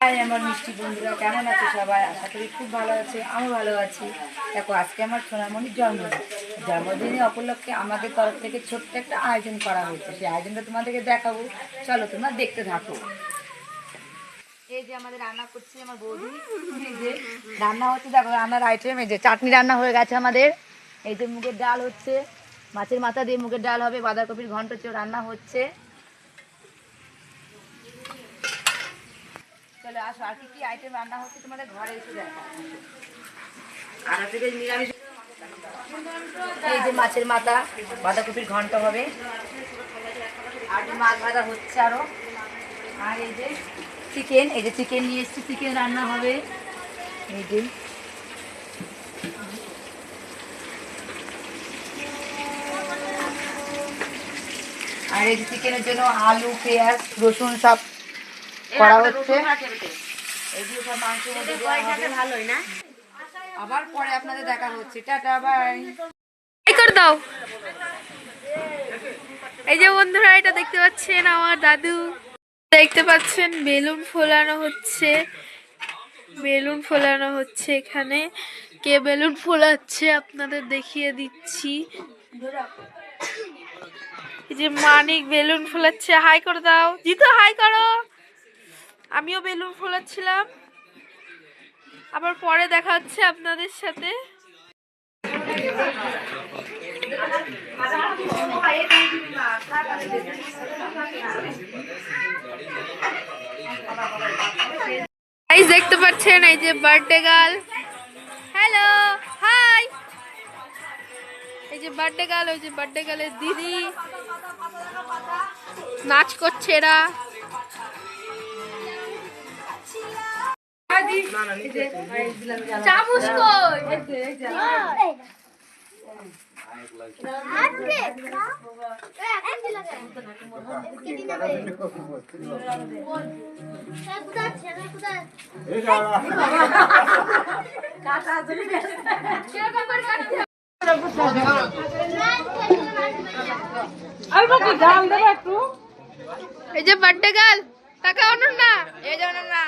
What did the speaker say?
High আমার মিষ্টি বন্ধুরা, কেমন আছে সবাই? আশা করি খুব ভালো আছে, আমি ভালো আছি। দেখো, আজকে আমার সোনামণির জন্মদিনে উপলক্ষে আমাদের তরফ থেকে ছোট্ট একটা আয়োজন করা হয়েছে। সেই আয়োজনটা তোমাদেরকে দেখাবো, চলো তোমরা দেখতে থাকো। এই যে আমাদের রান্না করছে আমার বৌদি, এই যে রান্না হচ্ছে, দেখো রান্নার আইটেম, এই যে চাটনি রান্না হয়ে গেছে আমাদের, এই যে মুগের ডাল হচ্ছে, মাছের মাথা দিয়ে মুগের ডাল হবে, বাঁধাকপির ঘন্ট রান্না হচ্ছে। চলে আসো, আর কি কি আইটেম রান্না হচ্ছে তোমাদের ঘরে এসে দেখো। এই যে মাছের মাথা, বাঁধাকপির ঘন্ট হবে, আর মাছ ভাজা হচ্ছে আরো, আর এই যে চিকেন, এই যে চিকেন নিয়ে এসছি, চিকেন রান্না হবে। এই যে আর এই যে চিকেনের জন্য আলু, পেঁয়াজ, রসুন সব করা হচ্ছে। এইগুলো সব মাংসের মধ্যে দেওয়া হবে। ভালোই না, আবার পরে আপনাদের দেখা হচ্ছে। Tata, bye. করে দাও। এই যে বন্ধুরা, এটা দেখতে পাচ্ছেন আমার দাদু, দেখতে পাচ্ছেন বেলুন ফোলানো হচ্ছে, বেলুন ফোলানো হচ্ছে। এখানে কে বেলুন ফোলাচ্ছে আপনাদের দেখিয়ে দিচ্ছি। এই যে মানিক বেলুন ফোলাচ্ছে, হাই করে দাও। জিতু হাই করো। আমিও বেলুন ফোলাচ্ছিলাম, আবার পরে দেখা হচ্ছে আপনাদের সাথে। দেখতে পাচ্ছেন এই যে বার্থডে গার্ল, হ্যালো হাই। এই যে বার্থডে গার্ল, ওই যে বার্থডে গার্লের দিদি নাচ করছে। এরা চামচ কই? এই যে বার্থডে গার্ল, টাকা অনন্যা, এই যে অনন্যা।